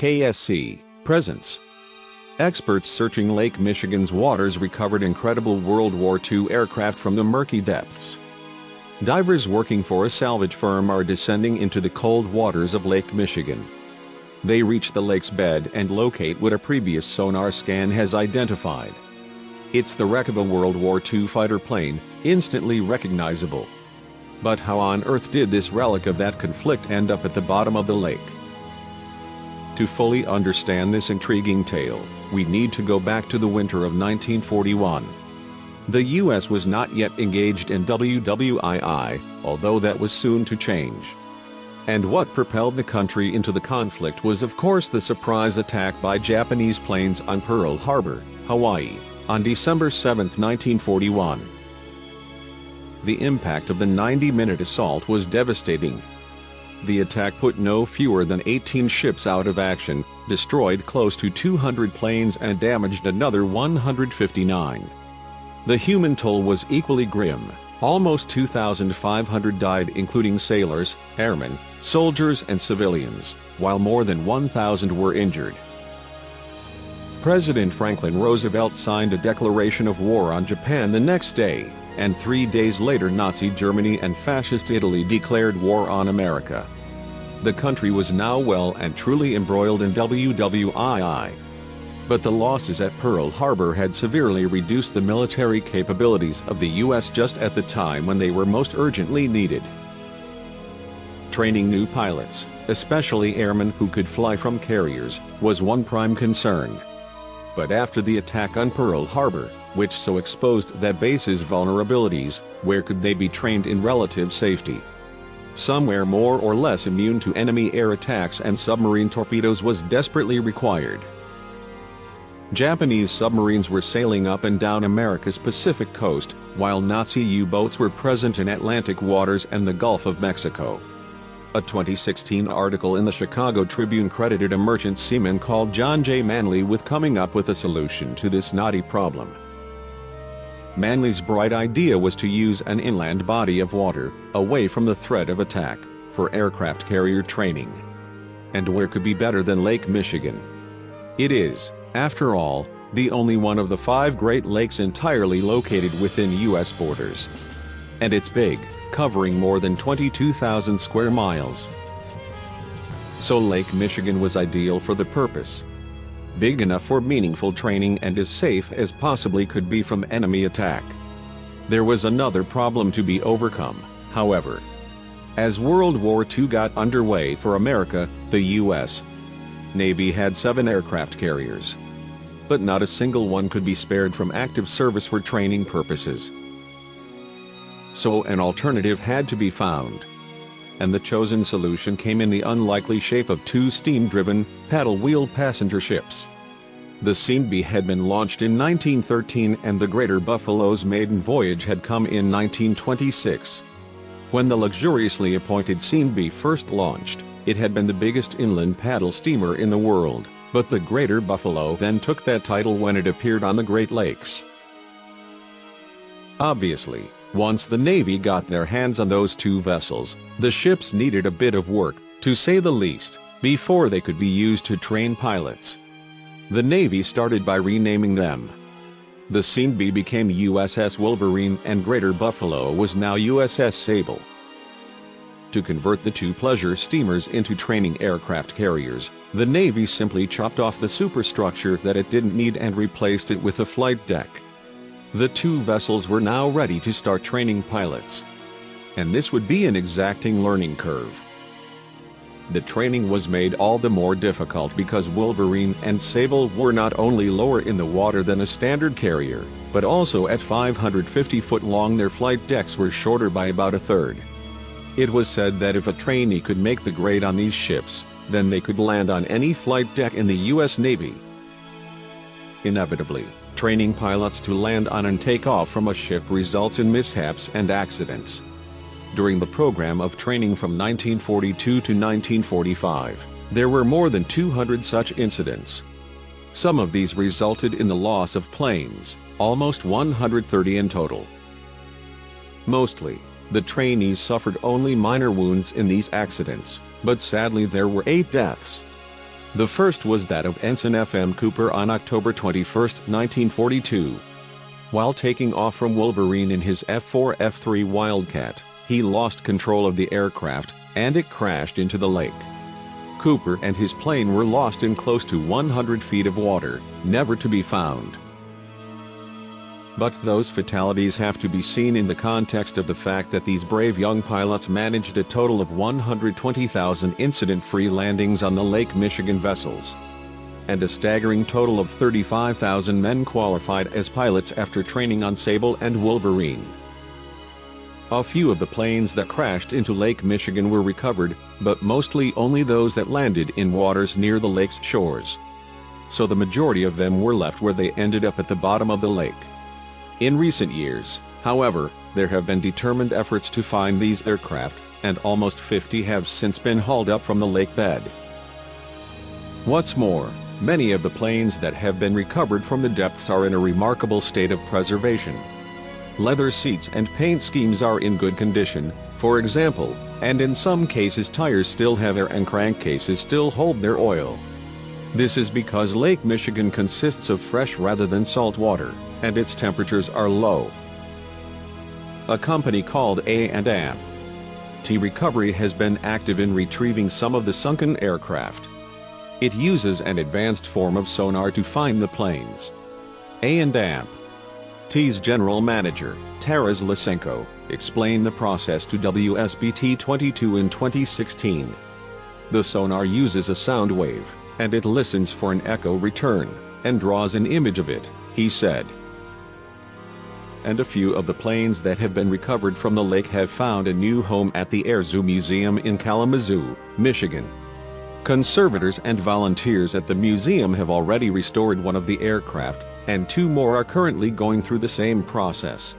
KSC, presence. Experts searching Lake Michigan's waters recovered incredible World War II aircraft from the murky depths. Divers working for a salvage firm are descending into the cold waters of Lake Michigan. They reach the lake's bed and locate what a previous sonar scan has identified. It's the wreck of a World War II fighter plane, instantly recognizable. But how on earth did this relic of that conflict end up at the bottom of the lake? To fully understand this intriguing tale, we need to go back to the winter of 1941. The U.S. was not yet engaged in WWII, although that was soon to change. And what propelled the country into the conflict was of course the surprise attack by Japanese planes on Pearl Harbor, Hawaii, on December 7, 1941. The impact of the 90-minute assault was devastating. The attack put no fewer than 18 ships out of action, destroyed close to 200 planes and damaged another 159. The human toll was equally grim. Almost 2,500 died, including sailors, airmen, soldiers and civilians, while more than 1,000 were injured. President Franklin Roosevelt signed a declaration of war on Japan the next day, and 3 days later Nazi Germany and Fascist Italy declared war on America. The country was now well and truly embroiled in WWII. But the losses at Pearl Harbor had severely reduced the military capabilities of the U.S. just at the time when they were most urgently needed. Training new pilots, especially airmen who could fly from carriers, was one prime concern. But after the attack on Pearl Harbor, which so exposed that base's vulnerabilities, where could they be trained in relative safety? Somewhere more or less immune to enemy air attacks and submarine torpedoes was desperately required. Japanese submarines were sailing up and down America's Pacific coast, while Nazi U-boats were present in Atlantic waters and the Gulf of Mexico. A 2016 article in the Chicago Tribune credited a merchant seaman called John J. Manley with coming up with a solution to this knotty problem. Manley's bright idea was to use an inland body of water, away from the threat of attack, for aircraft carrier training. And where could be better than Lake Michigan? It is, after all, the only one of the 5 Great Lakes entirely located within U.S. borders. And it's big, covering more than 22,000 square miles. So Lake Michigan was ideal for the purpose. Big enough for meaningful training and as safe as possibly could be from enemy attack. There was another problem to be overcome, however. As World War II got underway for America, the U.S. Navy had 7 aircraft carriers. But not a single one could be spared from active service for training purposes. So an alternative had to be found. And the chosen solution came in the unlikely shape of 2 steam-driven, paddle-wheel passenger ships. The Seambee had been launched in 1913 and the Greater Buffalo's maiden voyage had come in 1926. When the luxuriously appointed Seambee first launched, it had been the biggest inland paddle steamer in the world, but the Greater Buffalo then took that title when it appeared on the Great Lakes. Obviously, once the Navy got their hands on those 2 vessels, the ships needed a bit of work, to say the least, before they could be used to train pilots. The Navy started by renaming them. The Seambee became USS Wolverine and Greater Buffalo was now USS Sable. To convert the 2 pleasure steamers into training aircraft carriers, the Navy simply chopped off the superstructure that it didn't need and replaced it with a flight deck. The 2 vessels were now ready to start training pilots. And this would be an exacting learning curve. The training was made all the more difficult because Wolverine and Sable were not only lower in the water than a standard carrier, but also at 550 foot long their flight decks were shorter by about a third. It was said that if a trainee could make the grade on these ships, then they could land on any flight deck in the U.S. Navy. Inevitably, training pilots to land on and take off from a ship results in mishaps and accidents. During the program of training from 1942 to 1945, there were more than 200 such incidents. Some of these resulted in the loss of planes, almost 130 in total. Mostly, the trainees suffered only minor wounds in these accidents, but sadly there were 8 deaths. The first was that of Ensign F.M. Cooper on October 21, 1942. While taking off from Wolverine in his F-4 F-3 Wildcat, he lost control of the aircraft, and it crashed into the lake. Cooper and his plane were lost in close to 100 feet of water, never to be found. But those fatalities have to be seen in the context of the fact that these brave young pilots managed a total of 120,000 incident-free landings on the Lake Michigan vessels. And a staggering total of 35,000 men qualified as pilots after training on Sable and Wolverine. A few of the planes that crashed into Lake Michigan were recovered, but mostly only those that landed in waters near the lake's shores. So the majority of them were left where they ended up at the bottom of the lake. In recent years, however, there have been determined efforts to find these aircraft, and almost 50 have since been hauled up from the lake bed. What's more, many of the planes that have been recovered from the depths are in a remarkable state of preservation. Leather seats and paint schemes are in good condition, for example, and in some cases tires still have air and crankcases still hold their oil. This is because Lake Michigan consists of fresh rather than salt water, and its temperatures are low. A company called A&T Recovery has been active in retrieving some of the sunken aircraft. It uses an advanced form of sonar to find the planes. A&T's general manager, Taras Lysenko, explained the process to WSBT 22 in 2016. The sonar uses a sound wave, and it listens for an echo return, and draws an image of it, he said. And a few of the planes that have been recovered from the lake have found a new home at the Air Zoo Museum in Kalamazoo, Michigan. Conservators and volunteers at the museum have already restored one of the aircraft, and 2 more are currently going through the same process.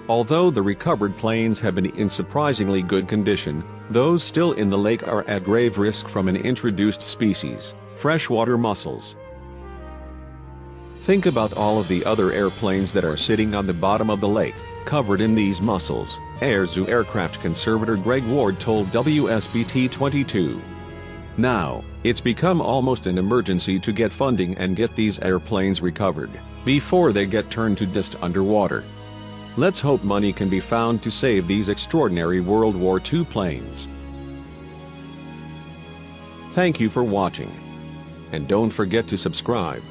Although the recovered planes have been in surprisingly good condition, those still in the lake are at grave risk from an introduced species, freshwater mussels. Think about all of the other airplanes that are sitting on the bottom of the lake, covered in these mussels, Air Zoo aircraft conservator Greg Ward told WSBT 22. Now, it's become almost an emergency to get funding and get these airplanes recovered, before they get turned to dust underwater. Let's hope money can be found to save these extraordinary World War II planes. Thank you for watching. And don't forget to subscribe.